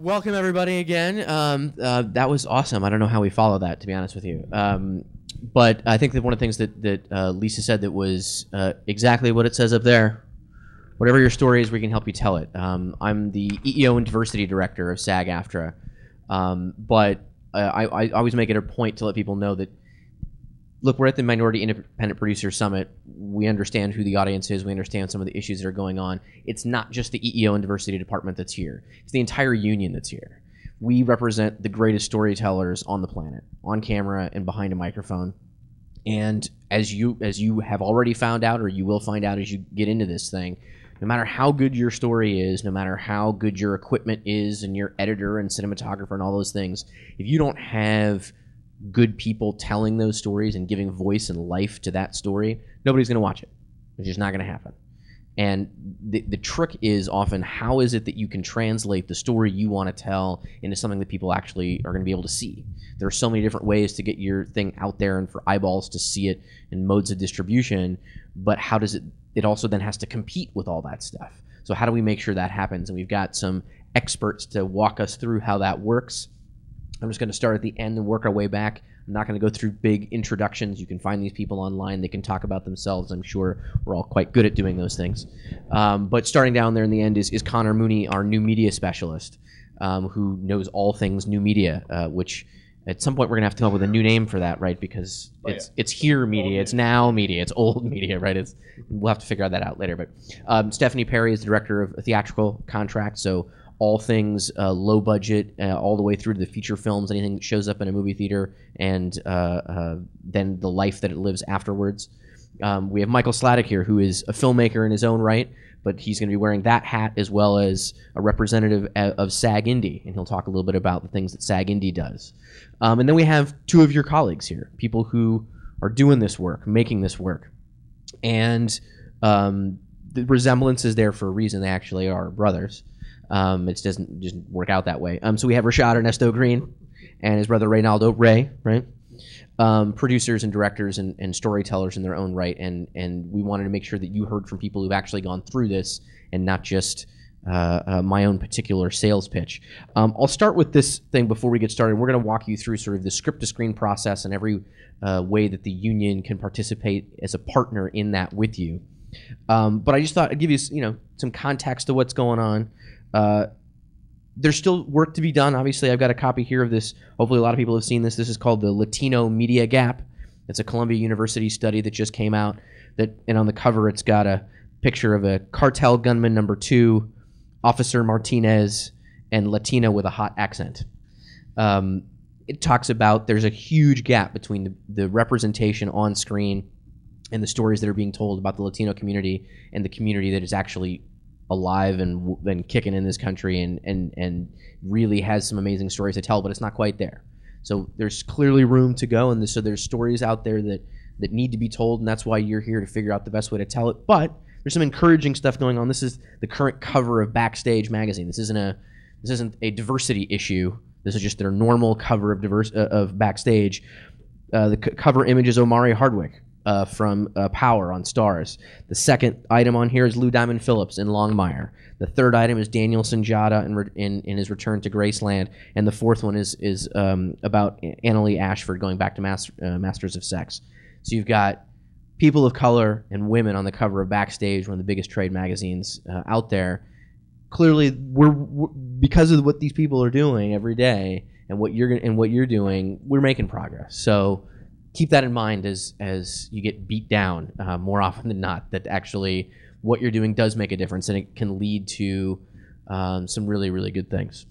Welcome everybody again. That was awesome. I don't know how we follow that, to be honest with you. But I think that one of the things that Lisa said that was exactly what it says up there. Whatever your story is, we can help you tell it. I'm the EEO and Diversity Director of SAG-AFTRA. But I always make it a point to let people know that, look, we're at the Minority Independent Producer Summit. We understand who the audience is. We understand some of the issues that are going on. It's not just the EEO and Diversity Department that's here. It's the entire union that's here. We represent the greatest storytellers on the planet, on camera and behind a microphone. And as you have already found out, or you will find out as you get into this thing, no matter how good your story is, no matter how good your equipment is and your editor and cinematographer and all those things, if you don't have good people telling those stories and giving voice and life to that story, nobody's going to watch it. It's just not going to happen. And the trick is often, how is it that you can translate the story you want to tell into something that people actually are going to be able to see? There are so many different ways to get your thing out there and for eyeballs to see it in modes of distribution, but how does it also then has to compete with all that stuff. So how do we make sure that happens? And we've got some experts to walk us through how that works. I'm just going to start at the end and work our way back. I'm not going to go through big introductions. You can find these people online. They can talk about themselves. I'm sure we're all quite good at doing those things. But starting down there in the end is Connor Mooney, our new media specialist, who knows all things new media, which at some point we're going to have to come up with a new name for that, right? Because it's here media, it's now media, it's old media, right? We'll have to figure that out later. But Stephanie Perry is the director of theatrical contract, so all things low budget, all the way through to the feature films, anything that shows up in a movie theater, and then the life that it lives afterwards. We have Michael SLADEK here, who is a filmmaker in his own right, but he's going to be wearing that hat as well as a representative of SAGindie, and he'll talk a little bit about the things that SAGindie does. And then we have two of your colleagues here, people who are doing this work, making this work. And the resemblance is there for a reason. They actually are brothers. It doesn't just work out that way. So we have RASHAAD Ernesto Green and his brother REINALDO, Ray, right? Producers and directors and storytellers in their own right. And we wanted to make sure that you heard from people who've actually gone through this and not just my own particular sales pitch. I'll start with this thing before we get started. We're going to walk you through sort of the script-to-screen process and every way that the union can participate as a partner in that with you. But I just thought I'd give you, some context to what's going on. There's still work to be done. Obviously, I've got a copy here of this. Hopefully, a lot of people have seen this. This is called the Latino Media Gap. It's a Columbia University study that just came out. And on the cover, it's got a picture of a cartel gunman number 2, Officer Martinez, and Latino with a hot accent. It talks about there's a huge gap between the representation on screen and the stories that are being told about the Latino community and the community that is actually alive and kicking in this country and really has some amazing stories to tell, but it's not quite there. So there's clearly room to go, and so there's stories out there that need to be told, and that's why you're here to figure out the best way to tell it. But there's some encouraging stuff going on. This is the current cover of Backstage magazine. This isn't a diversity issue. This is just their normal cover of Backstage. The cover image is Omari Hardwick from Power on Stars. The second item on here is Lou Diamond Phillips in Longmire. The third item is Daniel Sunjata in his return to Graceland. And the fourth one is about Annalee Ashford going back to Masters of Sex. So you've got people of color and women on the cover of Backstage, one of the biggest trade magazines out there. Clearly, we're because of what these people are doing every day and what you're doing, we're making progress. So keep that in mind as you get beat down more often than not, that actually what you're doing does make a difference, and it can lead to some really, really good things.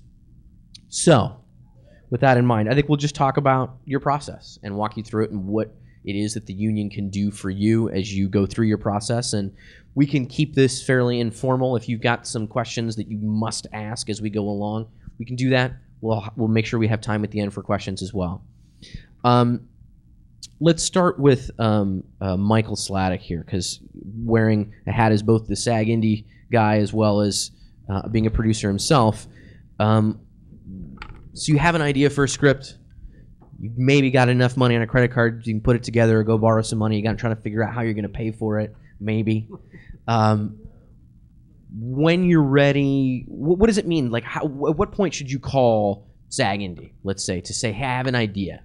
So with that in mind, I think we'll just talk about your process and walk you through it and what it is that the union can do for you as you go through your process. And we can keep this fairly informal. If you've got some questions that you must ask as we go along, we can do that. We'll make sure we have time at the end for questions as well. Let's start with Michael SLADEK here, because wearing a hat as both the SAGindie guy as well as being a producer himself. So you have an idea for a script. You maybe got enough money on a credit card, you can put it together or go borrow some money. You got to try to figure out how you're going to pay for it, maybe. when you're ready, what does it mean? Like, at what point should you call SAG-Indie, let's say, to say, hey, I have an idea.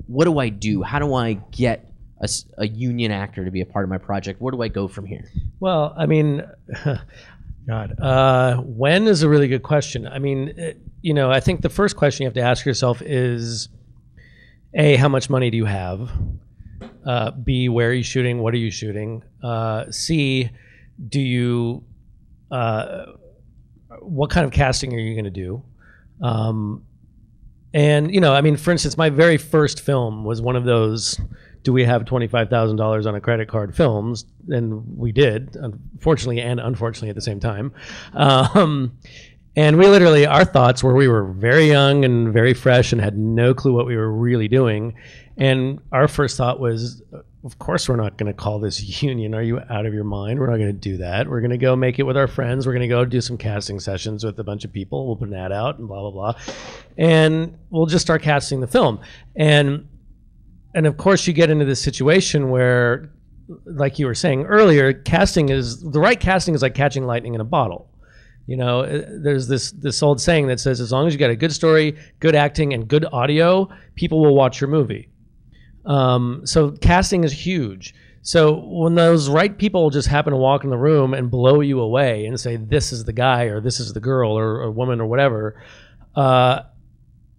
What do I do? How do I get a union actor to be a part of my project? Where do I go from here? Well, I mean, God, when is a really good question. I mean, you know, I think the first question you have to ask yourself is, A, how much money do you have? B, where are you shooting? What are you shooting? C, do you, what kind of casting are you going to do? And, you know, I mean, for instance, my very first film was one of those, do we have $25,000 on a credit card films? And we did, fortunately and unfortunately at the same time. And we literally, our thoughts were we were very young and very fresh and had no clue what we were really doing. And our first thought was, of course we're not going to call this union. Are you out of your mind? We're not going to do that. We're going to go make it with our friends. We're going to go do some casting sessions with a bunch of people. We'll put an ad out and blah, blah, blah. And we'll just start casting the film. And of course you get into this situation where, like you were saying earlier, the right casting is like catching lightning in a bottle. You know, there's this old saying that says, as long as you got a good story, good acting, and good audio, people will watch your movie. So casting is huge. So when those right people just happen to walk in the room and blow you away and say, this is the guy or this is the girl or woman or whatever, oh,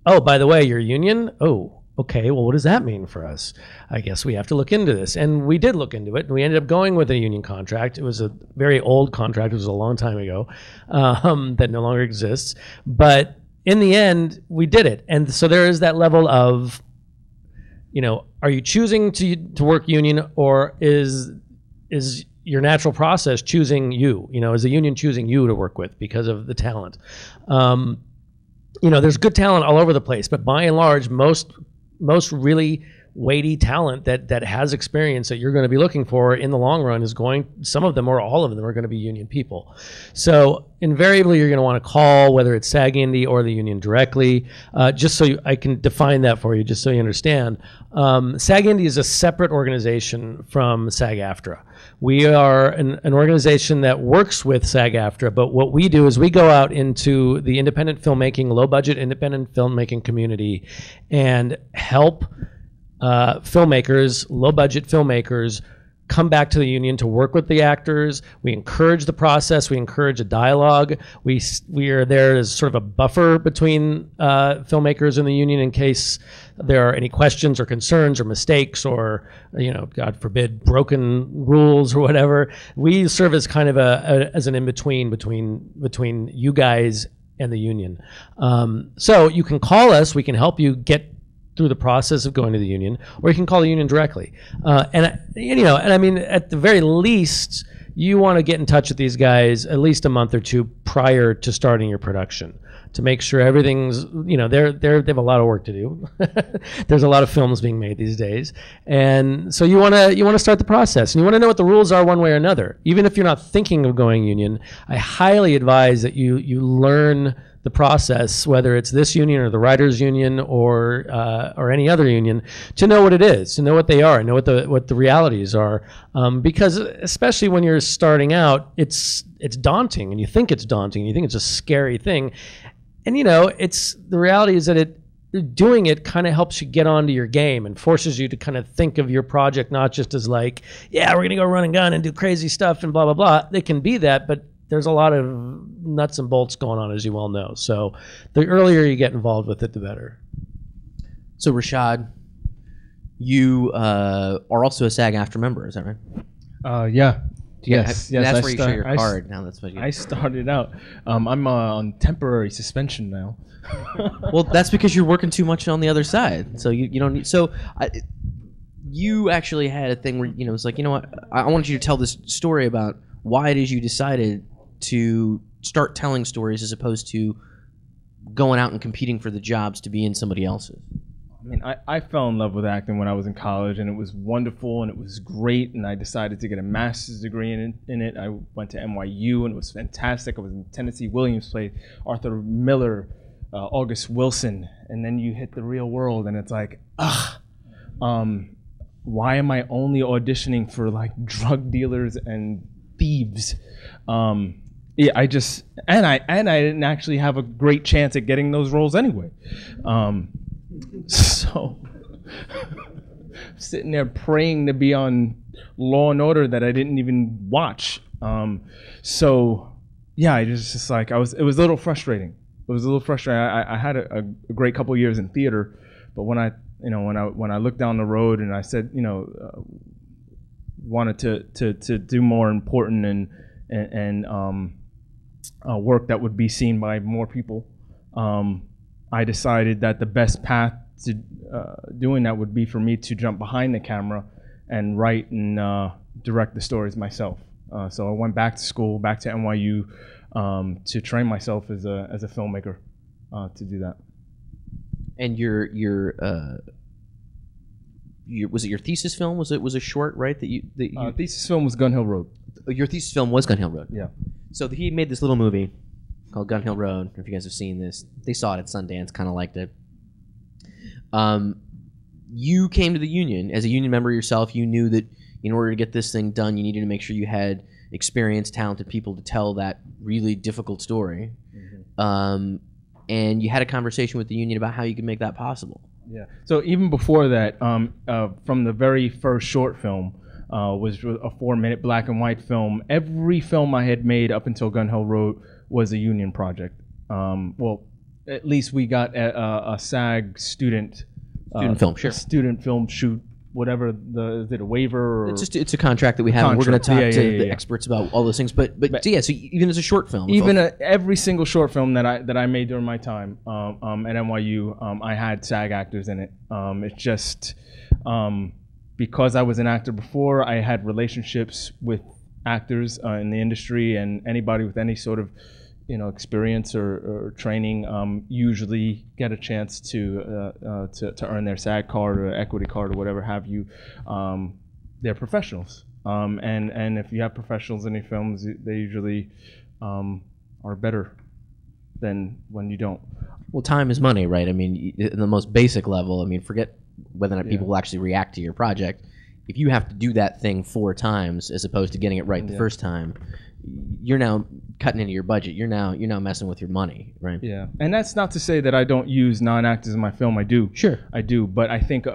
by the way, you're union? Oh, okay, well, what does that mean for us? I guess we have to look into this. And we did look into it, and we ended up going with a union contract. It was a very old contract. It was a long time ago that no longer exists. But in the end, we did it. And so there is that level of, you know, are you choosing to work union, or is your natural process choosing you? You know, is the union choosing you to work with because of the talent? You know, there's good talent all over the place, but by and large, most really weighty talent that has experience that you're going to be looking for in the long run is some of them or all of them are going to be union people. So invariably you're going to want to call, whether it's SAG-Indie or the union directly, just so I can define that for you, just so you understand. SAG-Indie is a separate organization from SAG-AFTRA. We are an organization that works with SAG-AFTRA, but what we do is we go out into the independent filmmaking, low-budget independent filmmaking community and help filmmakers, low-budget filmmakers, come back to the union to work with the actors. We encourage the process. We encourage a dialogue. We are there as sort of a buffer between filmmakers and the union in case there are any questions or concerns or mistakes or, you know, God forbid, broken rules or whatever. We serve as kind of as an in-between between you guys and the union. So you can call us. We can help you get through the process of going to the union, or you can call the union directly. And I mean, at the very least, you want to get in touch with these guys at least a month or two prior to starting your production to make sure everything's, you know, they have a lot of work to do. There's a lot of films being made these days, and so you want to start the process, and you want to know what the rules are one way or another. Even if you're not thinking of going union, I highly advise that you learn the process, whether it's this union or the writers union or any other union, to know what it is, to know what they are, and know what the realities are, because especially when you're starting out, it's daunting, and you think it's daunting, you think it's a scary thing, and you know, the reality is that doing it kind of helps you get onto your game and forces you to kind of think of your project not just as like, yeah, we're gonna go run and gun and do crazy stuff and blah blah blah. They can be that, but there's a lot of nuts and bolts going on, as you well know. So the earlier you get involved with it, the better. So RASHAAD, you are also a SAG-AFTRA member, is that right? Yeah. Yes. That's where you show your card. Now that's what you. I started out. I'm on temporary suspension now. Well, that's because you're working too much on the other side. So you don't need. So you actually had a thing where, you know, it's like, you know what? I wanted you to tell this story about why it is you decided to start telling stories as opposed to going out and competing for the jobs to be in somebody else's. I mean, I fell in love with acting when I was in college, and it was wonderful, and it was great, and I decided to get a master's degree in it. I went to NYU, and it was fantastic. I was in Tennessee Williams, played Arthur Miller, August Wilson, and then you hit the real world, and it's like, why am I only auditioning for like drug dealers and thieves? Yeah, I didn't actually have a great chance at getting those roles anyway. So sitting there praying to be on Law and Order that I didn't even watch. So yeah, it was just like it was a little frustrating. It was a little frustrating. I had a great couple of years in theater, but when I looked down the road and I said, wanted to do more important and work that would be seen by more people, I decided that the best path to doing that would be for me to jump behind the camera and write and direct the stories myself. So I went back to school, back to NYU, to train myself as a filmmaker, to do that. And your was it your thesis film? Was it a short, right? That you thesis film was Gun Hill Road. Your thesis film was Gun Hill Road. Yeah. So he made this little movie called Gun Hill Road. I don't know if you guys have seen this. They saw it at Sundance, kind of liked it. You came to the union as a union member yourself. You knew that in order to get this thing done, you needed to make sure you had experienced, talented people to tell that really difficult story. Mm-hmm. And you had a conversation with the union about how you could make that possible. Yeah. So even before that, from the very first short film, was a 4-minute black and white film. Every film I had made up until Gun Hill Road was a union project. Well, at least we got a SAG student film, sure. Student film shoot, whatever is it a waiver or it's a contract that we have. And we're going to talk to the experts about all those things. But yeah, so even as a short film, every single short film that I made during my time at NYU, I had SAG actors in it. It's just because I was an actor before, I had relationships with actors in the industry, and anybody with any sort of experience or training usually get a chance to earn their SAG card or equity card or whatever have you. They're professionals, and if you have professionals in your films, they usually are better than when you don't. Well, time is money, right? I mean, in the most basic level, I mean, forget whether or not people will actually react to your project. If you have to do that thing 4 times as opposed to getting it right the first time, you're now cutting into your budget. You're now messing with your money, right? Yeah, and that's not to say that I don't use non-actors in my film. I do. Sure, I do. But I think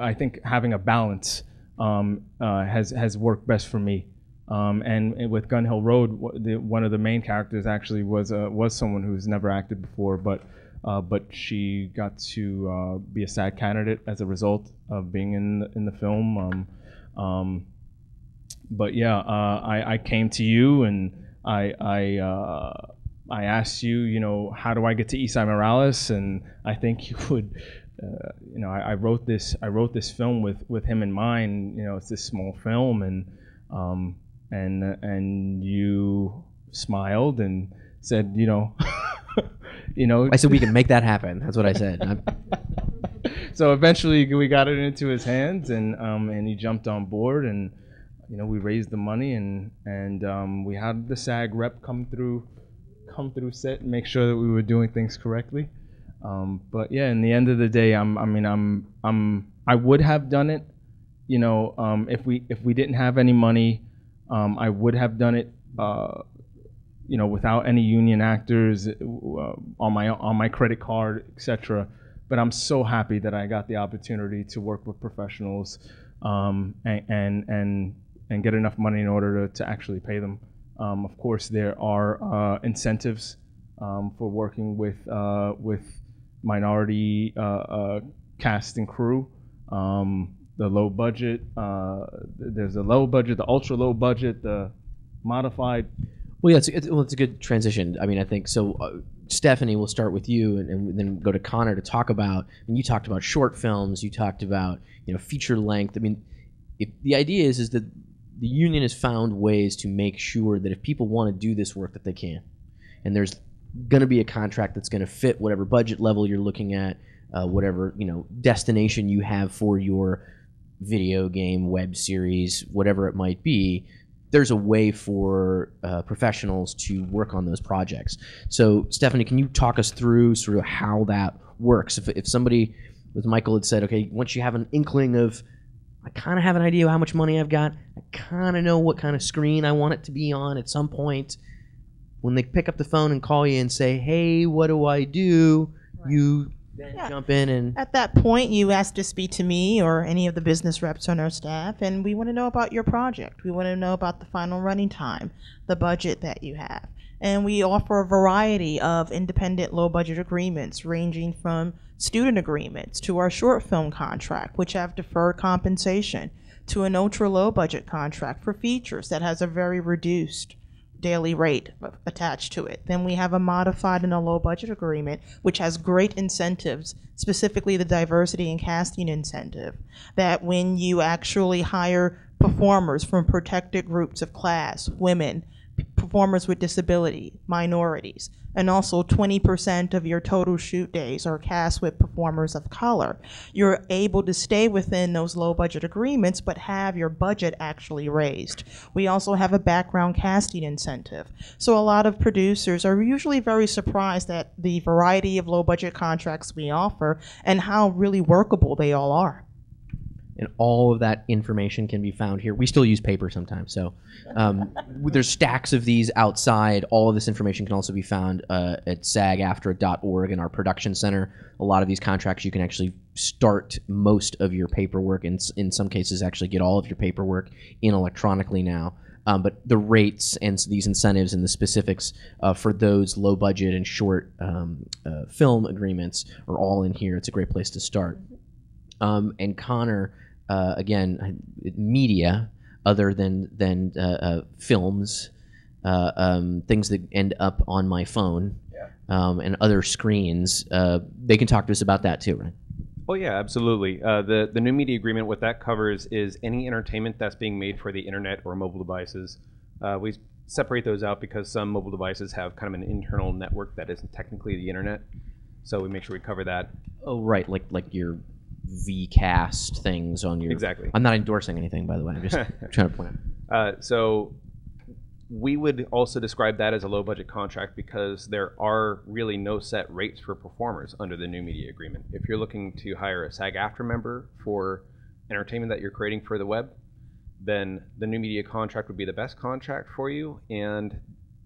having a balance has worked best for me. And with Gun Hill Road, one of the main characters actually was someone who's never acted before, but she got to be a SAG candidate as a result of being in the film. But yeah, I came to you and I asked you, how do I get to Esai Morales? And I think you would, I wrote this film with him in mind. It's this small film, and you smiled and said, I said we can make that happen. That's what I said. So eventually we got it into his hands, and he jumped on board, and we raised the money, and we had the SAG rep come through set and make sure that we were doing things correctly. But yeah, in the end of the day, I would have done it. If we didn't have any money, I would have done it. Without any union actors on my credit card, etc. But I'm so happy that I got the opportunity to work with professionals and get enough money in order to actually pay them. Of course, there are incentives for working with minority cast and crew. The low budget, there's a low budget, the ultra low budget, the modified. Well, yeah, it's a good transition. I mean, I think so. Stephanie, we'll start with you, and then go to Connor to talk about. And you talked about short films. You talked about feature length. I mean, the idea is that the union has found ways to make sure that if people want to do this work, that they can, and there's going to be a contract that's going to fit whatever budget level you're looking at, whatever destination you have for your video game, web series, whatever it might be. There's a way for professionals to work on those projects. So, Stephanie, can you talk us through sort of how that works? If somebody, with Michael, had said, okay, once you have an inkling of, I kind of have an idea of how much money I've got, I kind of know what kind of screen I want it to be on at some point, when they pick up the phone and call you and say, hey, what do I do? Right. You then jump in and... At that point, you ask to speak to me or any of the business reps on our staff, and we want to know about your project. We want to know about the final running time, the budget that you have. And we offer a variety of independent low-budget agreements, ranging from student agreements to our short film contract, which have deferred compensation, to an ultra-low budget contract for features that has a very reduced daily rate attached to it. Then we have a modified and a low budget agreement, which has great incentives, specifically the diversity and casting incentive, that when you actually hire performers from protected groups of class, women, performers with disability, minorities, and also 20% of your total shoot days are cast with performers of color. You're able to stay within those low budget agreements, but have your budget actually raised. We also have a background casting incentive. So a lot of producers are usually very surprised at the variety of low budget contracts we offer and how really workable they all are. And all of that information can be found here. We still use paper sometimes, so there's stacks of these outside. All of this information can also be found at SAGAFTRA.org in our production center. A lot of these contracts, you can actually start most of your paperwork, and in some cases actually get all of your paperwork in electronically now. But the rates and these incentives and the specifics for those low budget and short film agreements are all in here. It's a great place to start. And Connor, again, media other than films, things that end up on my phone, and other screens. They can talk to us about that too, right? Oh yeah, absolutely. The new media agreement, what that covers is any entertainment that's being made for the internet or mobile devices. We separate those out because some mobile devices have kind of an internal network that isn't technically the internet. So we make sure we cover that. Oh right, like your Vcast things on your... Exactly. I'm not endorsing anything, by the way. I'm just trying to point out. So we would also describe that as a low-budget contract because there are really no set rates for performers under the new media agreement. If you're looking to hire a SAG-AFTRA member for entertainment that you're creating for the web, then the new media contract would be the best contract for you, and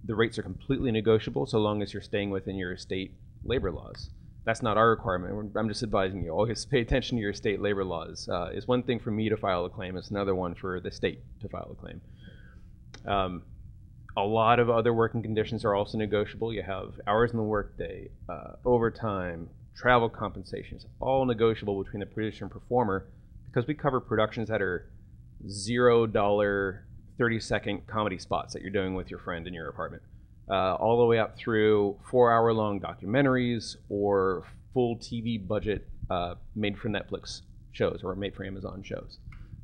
the rates are completely negotiable so long as you're staying within your state labor laws. That's not our requirement. I'm just advising you. Always pay attention to your state labor laws. It's one thing for me to file a claim. It's another one for the state to file a claim. A lot of other working conditions are also negotiable. You have hours in the workday, overtime, travel compensations, all negotiable between the producer and performer because we cover productions that are $0 30-second comedy spots that you're doing with your friend in your apartment. All the way up through 4-hour-long documentaries or full TV budget made for Netflix shows or made for Amazon shows.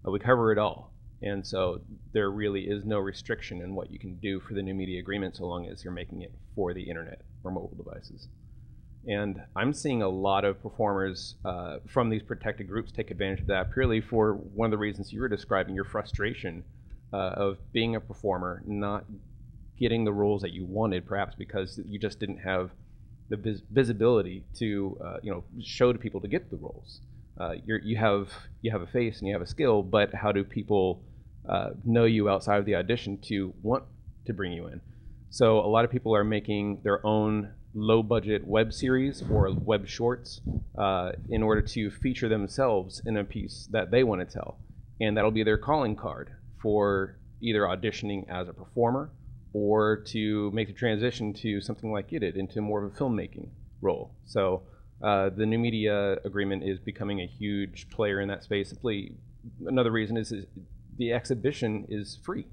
We cover it all. And so there really is no restriction in what you can do for the new media agreement so long as you're making it for the internet or mobile devices. And I'm seeing a lot of performers from these protected groups take advantage of that purely for one of the reasons you were describing, your frustration of being a performer, not getting the roles that you wanted, perhaps because you just didn't have the visibility to show to people to get the roles. You have a face and you have a skill, but how do people know you outside of the audition to want to bring you in? So a lot of people are making their own low-budget web series or web shorts in order to feature themselves in a piece that they want to tell, and that'll be their calling card for either auditioning as a performer or to make the transition to something like you did, into more of a filmmaking role. So the new media agreement is becoming a huge player in that space. Simply, another reason is the exhibition is free.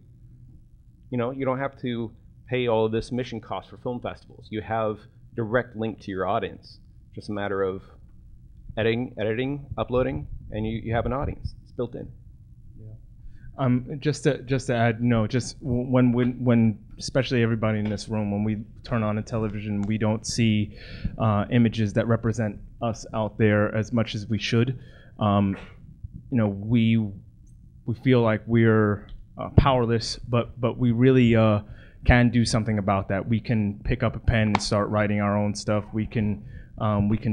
You don't have to pay all of this mission cost for film festivals. You have direct link to your audience. Just a matter of editing, uploading, and you have an audience. It's built in. Just to add, just when especially everybody in this room, when we turn on a television, we don't see images that represent us out there as much as we should. We feel like we're powerless, but we really can do something about that. We can pick up a pen and start writing our own stuff. We can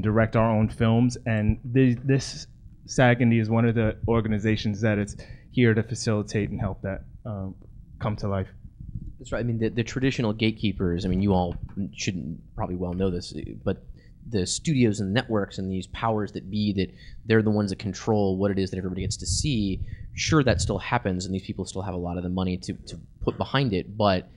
direct our own films, and this SAGindie is one of the organizations that is here to facilitate and help that come to life. That's right. I mean, the traditional gatekeepers, I mean, you all shouldn't probably well know this, but the studios and networks and these powers that be, that they're the ones that control what it is that everybody gets to see. Sure, that still happens, and these people still have a lot of the money to put behind it, but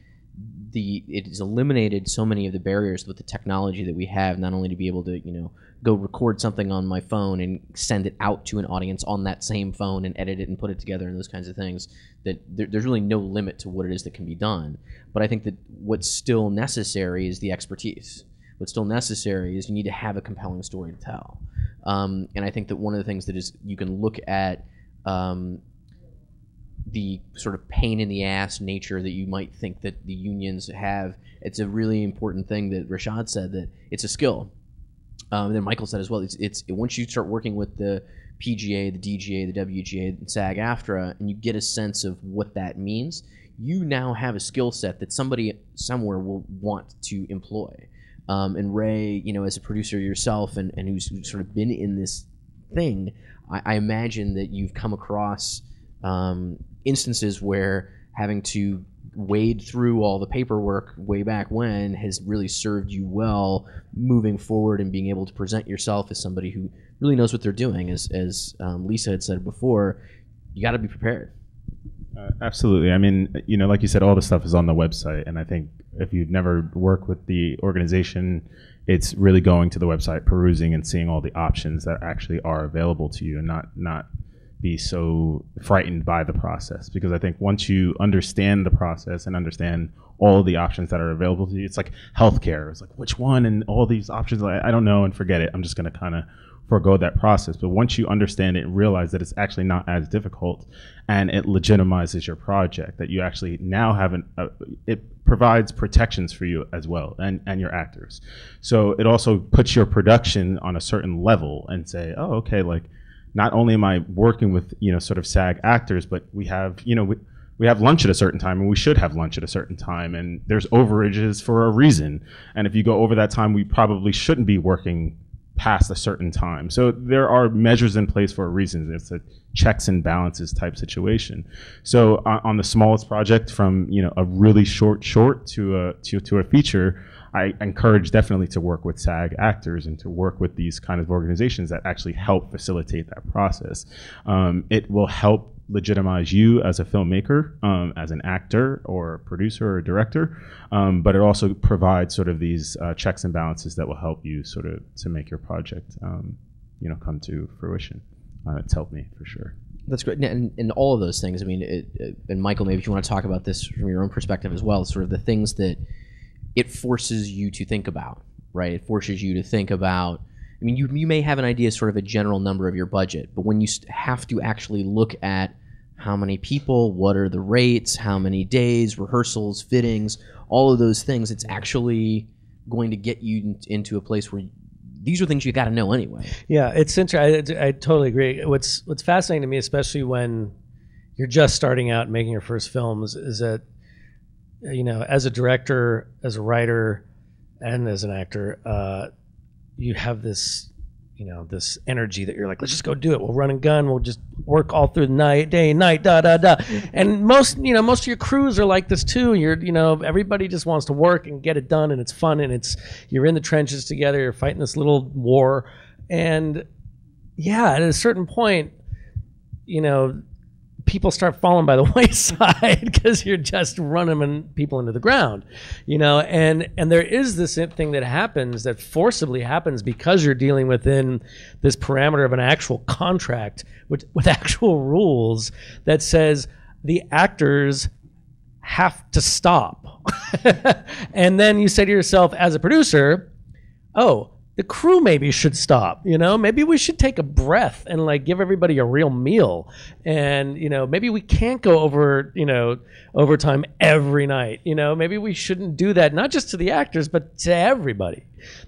it has eliminated so many of the barriers with the technology that we have, not only to be able to, go record something on my phone and send it out to an audience on that same phone and edit it and put it together and those kinds of things, that there's really no limit to what it is that can be done. But I think that what's still necessary is the expertise. What's still necessary is you need to have a compelling story to tell. And I think that one of the things that is, you can look at the sort of pain in the ass nature that you might think that the unions have. It's a really important thing that RASHAAD said, that it's a skill. Then Michael said as well, it's once you start working with the PGA, the DGA, the WGA, and SAG-AFTRA, and you get a sense of what that means, you now have a skill set that somebody somewhere will want to employ. And Ray, as a producer yourself and who's sort of been in this thing, I imagine that you've come across instances where having to wade through all the paperwork way back when has really served you well moving forward and being able to present yourself as somebody who really knows what they're doing. As Lisa had said before, you got to be prepared. Absolutely. I mean, like you said, all the stuff is on the website, and I think if you've never worked with the organization, it's really going to the website, perusing, and seeing all the options that actually are available to you, and not be so frightened by the process. Because I think once you understand the process and understand all of the options that are available to you, it's like healthcare. It's like, which one? And all these options, I don't know, and forget it. I'm just going to kind of forego that process. But once you understand it and realize that it's actually not as difficult, and it legitimizes your project, that you actually now have it provides protections for you as well, and your actors. So it also puts your production on a certain level and say, oh, okay, like, not only am I working with, sort of SAG actors, but we have, we have lunch at a certain time, and we should have lunch at a certain time, and there's overages for a reason. And if you go over that time, we probably shouldn't be working past a certain time. So there are measures in place for a reason. It's a checks and balances type situation. So on the smallest project, from a really short to a feature, I encourage definitely to work with SAG actors and to work with these kind of organizations that actually help facilitate that process. It will help legitimize you as a filmmaker, as an actor or a producer or a director, but it also provides sort of these checks and balances that will help you sort of to make your project come to fruition. It's helped me for sure. That's great. And all of those things, I mean, and Michael, maybe if you want to talk about this from your own perspective as well, sort of the things that it forces you to think about, right? It forces you to think about, I mean, you may have an idea, sort of a general number of your budget, but when you have to actually look at how many people, what are the rates, how many days, rehearsals, fittings, all of those things, it's actually going to get you into a place where these are things you got to know anyway. Yeah, it's interesting. I totally agree. What's fascinating to me, especially when you're just starting out making your first films, is that, as a director, as a writer, and as an actor, you have this, this energy that you're like, let's just go do it. We'll run and gun. We'll just work all through the night, day and night, And most of your crews are like this too. Everybody just wants to work and get it done, and it's fun, and you're in the trenches together. You're fighting this little war, and yeah, at a certain point, people start falling by the wayside because you're just running people into the ground, and there is this thing that happens, that forcibly happens, because you're dealing within this parameter of an actual contract with actual rules that says the actors have to stop. And then you say to yourself as a producer, oh, the crew maybe should stop, maybe we should take a breath and like give everybody a real meal. And, maybe we can't go over, overtime every night, maybe we shouldn't do that, not just to the actors, but to everybody,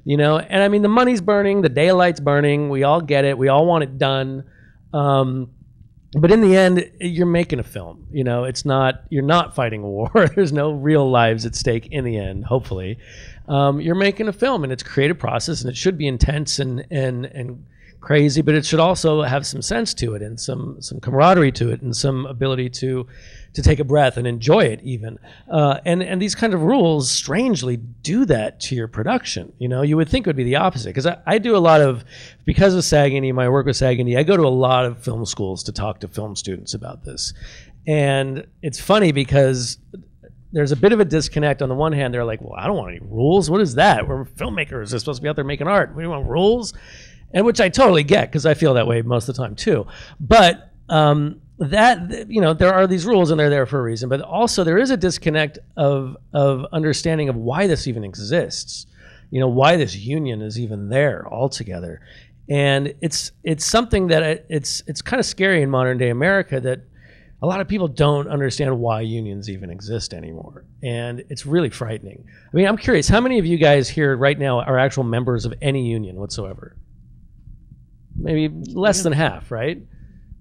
and I mean, the money's burning, the daylight's burning. We all get it. We all want it done. But in the end, you're making a film, you're not fighting a war. There's no real lives at stake in the end, hopefully. You're making a film, and it's a creative process, and it should be intense and crazy, but it should also have some sense to it and some camaraderie to it and some ability to take a breath and enjoy it even. And these kind of rules strangely do that to your production. You know, you would think it would be the opposite, because I do a lot of, because of SAG-AFTRA, my work with SAG-AFTRA, I go to a lot of film schools to talk to film students about this. And it's funny because there's a bit of a disconnect. On the one hand, they're like, well, I don't want any rules. What is that? We're filmmakers. They're supposed to be out there making art. We don't want rules. And which I totally get, because I feel that way most of the time too. But that, you know, there are these rules and they're there for a reason. But also there is a disconnect of understanding of why this even exists. You know, why this union is even there altogether. And it's something that it's kind of scary in modern day America that a lot of people don't understand why unions even exist anymore. And it's really frightening. I mean, I'm curious, how many of you guys here right now are actual members of any union whatsoever? Maybe less than half, right?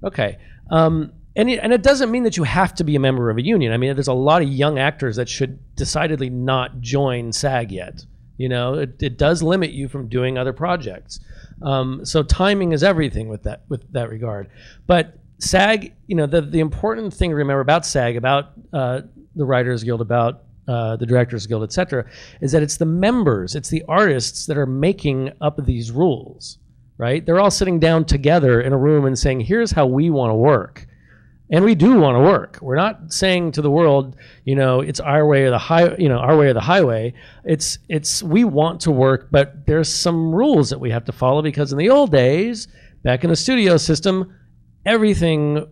Okay. And it doesn't mean that you have to be a member of a union. I mean, there's a lot of young actors that should decidedly not join SAG yet. You know, it does limit you from doing other projects. So timing is everything with that regard. But SAG, you know, the important thing to remember about SAG, about the Writers Guild, about the Directors Guild, et cetera, is that it's the members, it's the artists that are making up these rules, right? They're all sitting down together in a room and saying, here's how we want to work. And we do want to work. We're not saying to the world, you know, it's our way or the our way or the highway. It's we want to work, but there's some rules that we have to follow, because in the old days, back in the studio system, everything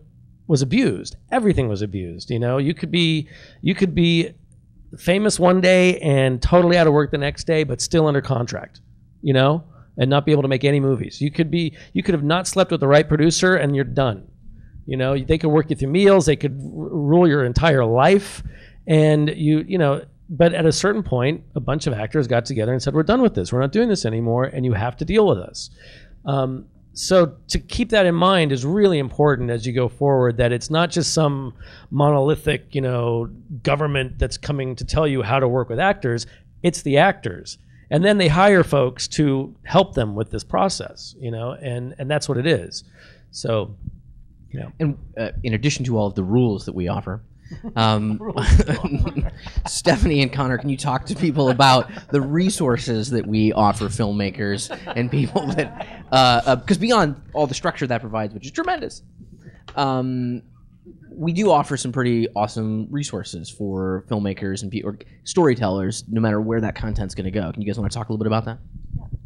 was abused. Everything was abused. You know, you could be famous one day and totally out of work the next day, but still under contract, you know, and not be able to make any movies. You could have not slept with the right producer and you're done. You know, they could work you through meals, they could rule your entire life, and you know, but at a certain point, a bunch of actors got together and said, we're done with this. We're not doing this anymore, and you have to deal with us. So to keep that in mind is really important as you go forward, that it's not just some monolithic, you know, government that's coming to tell you how to work with actors. It's the actors. And then they hire folks to help them with this process, you know, and that's what it is. So, you know. And in addition to all of the rules that we offer, Stephanie and Connor, can you talk to people about the resources that we offer filmmakers and people that, because beyond all the structure that provides, which is tremendous, we do offer some pretty awesome resources for filmmakers and or storytellers, no matter where that content's going to go. Can you guys want to talk a little bit about that?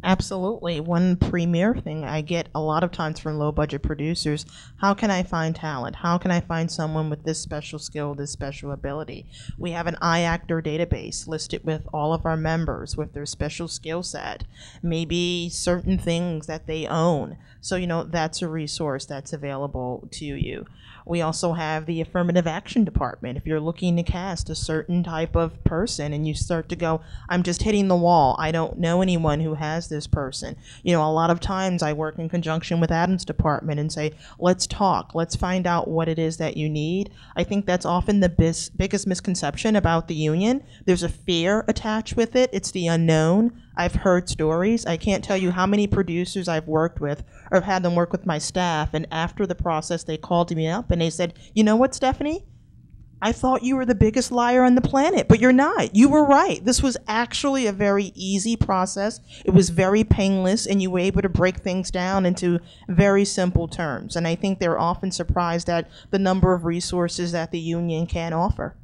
Absolutely. One premier thing I get a lot of times from low budget producers: how can I find talent? How can I find someone with this special skill, this special ability? We have an iActor database listed with all of our members with their special skill set, maybe certain things that they own. So, you know, that's a resource that's available to you. We also have the affirmative action department. If you're looking to cast a certain type of person and you start to go, I'm just hitting the wall, I don't know anyone who has this person. You know, a lot of times I work in conjunction with Adam's department and say, let's talk, let's find out what it is that you need. I think that's often the biggest misconception about the union. There's a fear attached with it. It's the unknown. I've heard stories. I can't tell you how many producers I've worked with or have had them work with my staff, and after the process they called me up and they said, you know what, Stephanie? I thought you were the biggest liar on the planet, but you're not. You were right. This was actually a very easy process. It was very painless, and you were able to break things down into very simple terms. And I think they're often surprised at the number of resources that the union can offer.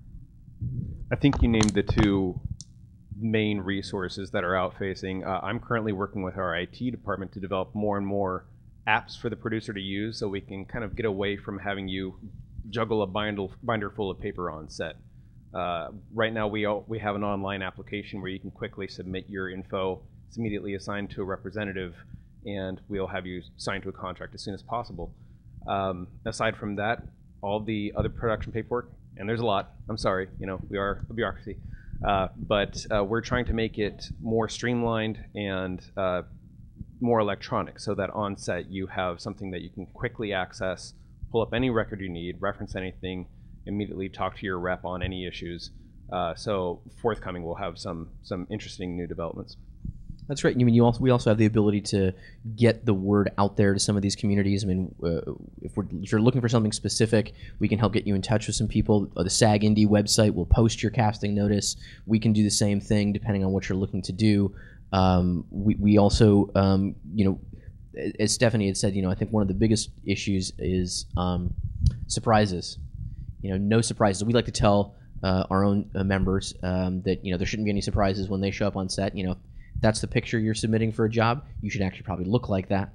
I think you named the two main resources that are out-facing. I'm currently working with our IT department to develop more and more apps for the producer to use, so we can kind of get away from having you juggle a binder full of paper on set. Right now we have an online application where you can quickly submit your info. It's immediately assigned to a representative, and we'll have you signed to a contract as soon as possible. Aside from that, all the other production paperwork, and there's a lot, I'm sorry, you know, we are a bureaucracy, but we're trying to make it more streamlined and more electronic, so that on set you have something that you can quickly access, pull up any record you need, reference anything, immediately talk to your rep on any issues. So forthcoming, we'll have some interesting new developments. That's right. You mean we also have the ability to get the word out there to some of these communities. I mean, if you're looking for something specific, we can help get you in touch with some people. The SAG-indie website will post your casting notice. We can do the same thing depending on what you're looking to do. We also, you know, as Stephanie had said, you know, I think one of the biggest issues is surprises. You know, no surprises. We like to tell our own members that, you know, there shouldn't be any surprises when they show up on set. You know, that's the picture you're submitting for a job, you should actually probably look like that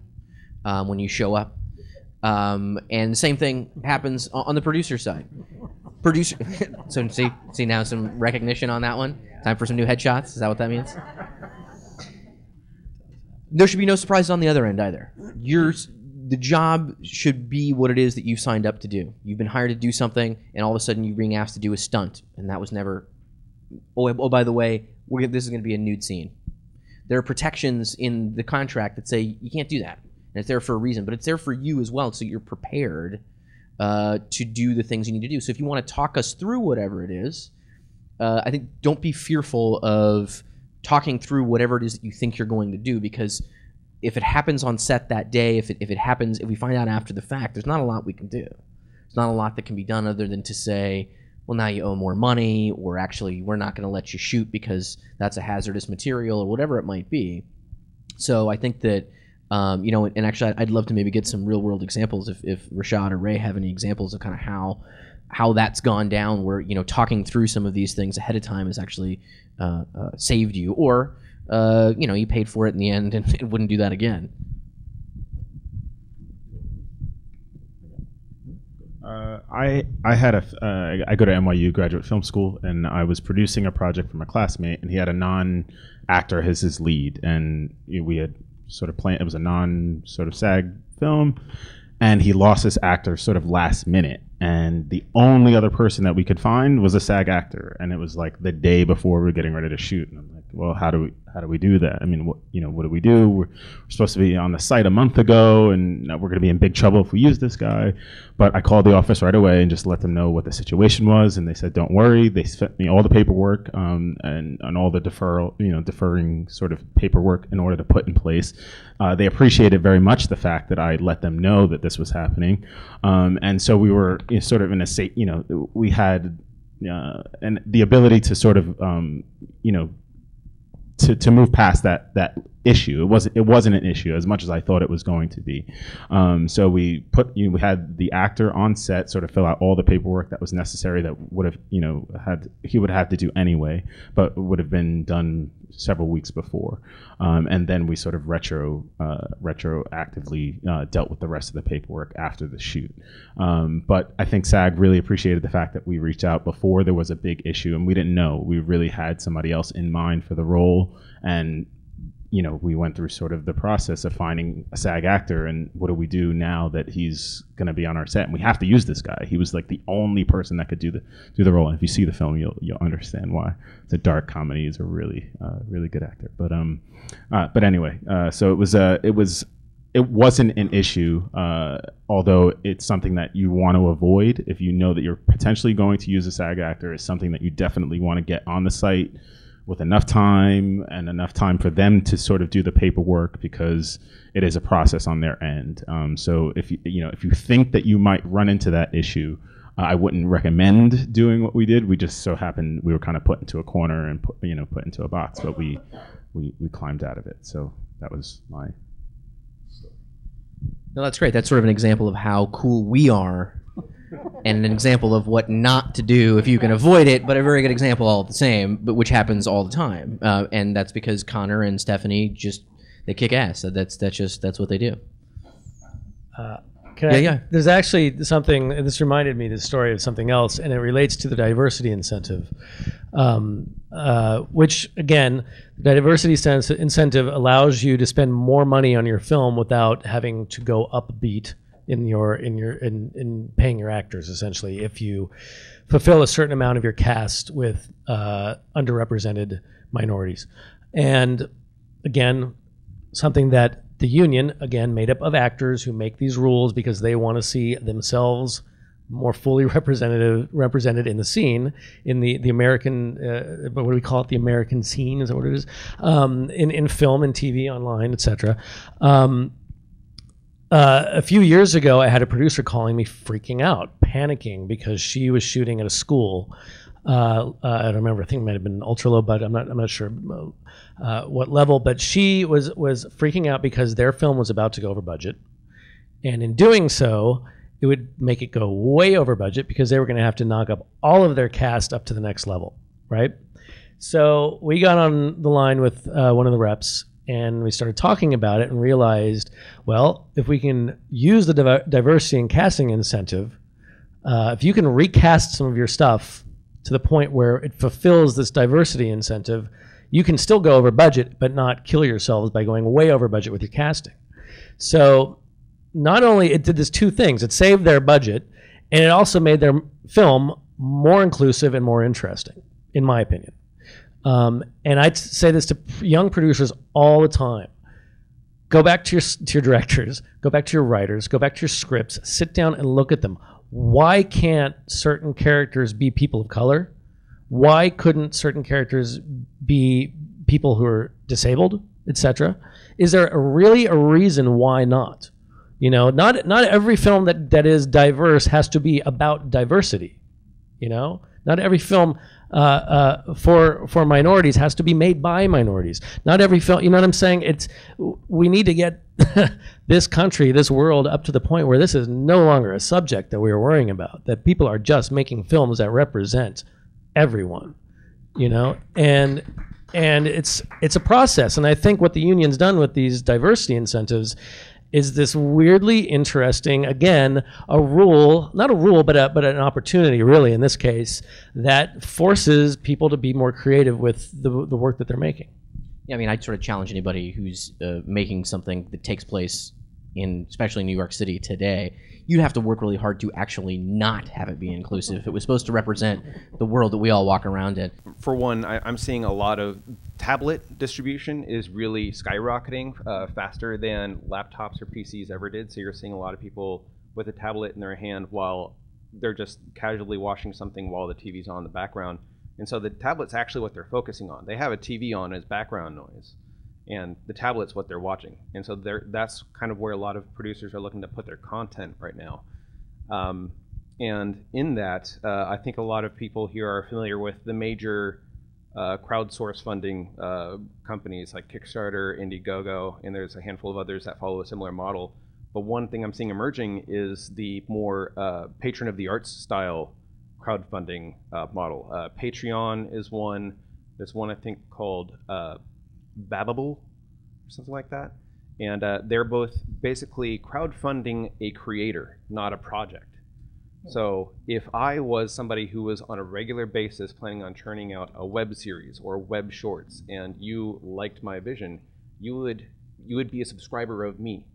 when you show up. And the same thing happens on the producer side. So see now some recognition on that one. Time for some new headshots. Is that what that means? There should be no surprises on the other end either. The job should be what it is that you signed up to do. You've been hired to do something, and all of a sudden you're being asked to do a stunt, and that was never. Oh, by the way, this is going to be a nude scene. There are protections in the contract that say you can't do that. And it's there for a reason, but it's there for you as well, so you're prepared to do the things you need to do. So if you want to talk us through whatever it is, I think don't be fearful of talking through whatever it is that you think you're going to do, because if it happens on set that day, if we find out after the fact, there's not a lot we can do. There's not a lot that can be done other than to say, well, now you owe more money, or actually we're not going to let you shoot because that's a hazardous material, or whatever it might be. So I think that, you know, and actually I'd love to maybe get some real world examples if RASHAAD or Ray have any examples of kind of how that's gone down, where, you know, talking through some of these things ahead of time has actually saved you, or, you know, you paid for it in the end and wouldn't do that again. I go to NYU Graduate Film School, and I was producing a project from a classmate, and he had a non-actor as his lead, and we had sort of planned, it was a non-sort of SAG film, and he lost his actor sort of last minute, and the only other person that we could find was a SAG actor, and it was like the day before we were getting ready to shoot, and I'm like, well, how do we do that? I mean, what do we do? We're supposed to be on the site a month ago, and we're going to be in big trouble if we use this guy. But I called the office right away and just let them know what the situation was, and they said, don't worry. They sent me all the paperwork and all the deferring sort of paperwork in order to put in place. They appreciated very much the fact that I let them know that this was happening, and so we were sort of in a state. You know, we had and the ability to sort of you know, to move past that issue. It wasn't an issue as much as I thought it was going to be. So we had the actor on set sort of fill out all the paperwork that was necessary, that would have, you know, he would have to do anyway, but would have been done several weeks before. And then we sort of retroactively dealt with the rest of the paperwork after the shoot. But I think SAG really appreciated the fact that we reached out before there was a big issue, and we didn't know. We really had somebody else in mind for the role, and you know, we went through sort of the process of finding a SAG actor, and what do we do now that he's going to be on our set, and we have to use this guy. He was like the only person that could do the role. And if you see the film, you'll understand why. It's a dark comedy. He's a really good actor. But anyway, so it wasn't an issue, although it's something that you want to avoid. If you know that you're potentially going to use a SAG actor, it's something that you definitely want to get on the site with enough time, and enough time for them to sort of do the paperwork, because it is a process on their end. So if you think that you might run into that issue, I wouldn't recommend doing what we did. We just so happened we were kind of put into a corner and put into a box, but we climbed out of it. So that was my story. No, that's great. That's sort of an example of how cool we are, and an example of what not to do if you can avoid it, but a very good example all the same, but which happens all the time. And that's because Connor and Stephanie they kick ass. That's what they do. There's actually something, and this reminded me of the story of something else, and it relates to the diversity incentive, which again, the diversity incentive allows you to spend more money on your film without having to go upbeat in paying your actors, essentially, if you fulfill a certain amount of your cast with underrepresented minorities. And again, something that the union, again, made up of actors who make these rules because they want to see themselves more fully represented in the scene, in the American, what do we call it? The American scene, is that what it is? In film and TV, online, etc. A few years ago, I had a producer calling me freaking out, panicking, because she was shooting at a school. I don't remember. I think it might have been ultra low budget. I'm not sure what level, but she was freaking out because their film was about to go over budget, and in doing so, it would make it go way over budget because they were going to have to knock up all of their cast up to the next level, right? So we got on the line with one of the reps, and we started talking about it and realized, well, if we can use the diversity and casting incentive, if you can recast some of your stuff to the point where it fulfills this diversity incentive, you can still go over budget, but not kill yourselves by going way over budget with your casting. So not only it did this two things, it saved their budget, and it also made their film more inclusive and more interesting, in my opinion. And I say this to young producers all the time. Go back to your directors, go back to your writers, go back to your scripts, sit down and look at them. Why can't certain characters be people of color? Why couldn't certain characters be people who are disabled, etc.? Is there really a reason why not? You know, not every film that is diverse has to be about diversity. You know, not every film for minorities has to be made by minorities. Not every film, you know what I'm saying? We need to get this country, this world, up to the point where this is no longer a subject that we are worrying about. That people are just making films that represent everyone. You know, and it's a process. And I think what the union's done with these diversity incentives is this weirdly interesting, again, a rule, not a rule, but an opportunity, really, in this case, that forces people to be more creative with the work that they're making. Yeah, I mean, I'd sort of challenge anybody who's making something that takes place in, especially New York City today. You'd have to work really hard to actually not have it be inclusive if it was supposed to represent the world that we all walk around in. For one, I'm seeing a lot of tablet distribution is really skyrocketing faster than laptops or PCs ever did. So you're seeing a lot of people with a tablet in their hand while they're just casually watching something while the TV's on in the background. And so the tablet's actually what they're focusing on. They have a TV on as background noise, and the tablet's what they're watching. And so that's kind of where a lot of producers are looking to put their content right now. And in that, I think a lot of people here are familiar with the major crowdsource funding companies like Kickstarter, Indiegogo, and there's a handful of others that follow a similar model. But one thing I'm seeing emerging is the more patron of the arts style crowdfunding model. Patreon is one. There's one I think called Babbable, or something like that. And they're both basically crowdfunding a creator, not a project. So if I was somebody who was on a regular basis planning on churning out a web series or web shorts, and you liked my vision, you would be a subscriber of me.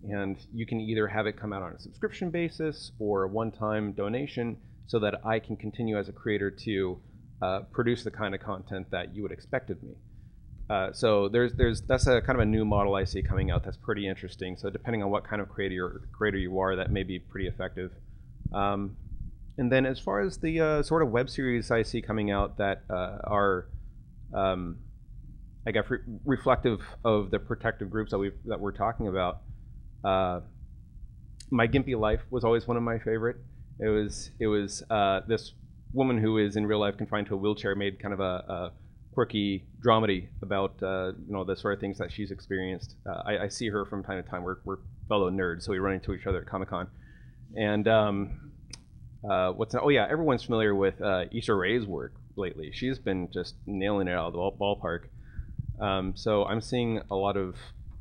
And you can either have it come out on a subscription basis or a one-time donation so that I can continue as a creator to produce the kind of content that you would expect of me. So that's a kind of a new model I see coming out that's pretty interesting. So depending on what kind of creator you are, that may be pretty effective. And then as far as the sort of web series I see coming out that are, I guess, reflective of the protective groups that we're talking about, My Gimpy Life was always one of my favorite. It was this woman who is in real life confined to a wheelchair made kind of a quirky dramedy about the sort of things that she's experienced. I see her from time to time. We're fellow nerds, so we run into each other at Comic-Con. And everyone's familiar with Issa Rae's work lately. She's been just nailing it out of the ballpark. So I'm seeing a lot of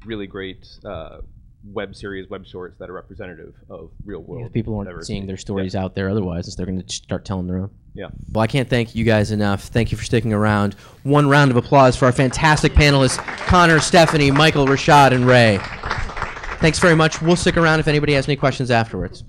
really great web series, web shorts that are representative of real world. Yeah, if people aren't seeing their stories out there otherwise, they're going to start telling their own. Yeah. Well, I can't thank you guys enough. Thank you for sticking around. One round of applause for our fantastic panelists, Connor, Stephanie, Michael, Rashad, and Ray. Thanks very much. We'll stick around if anybody has any questions afterwards.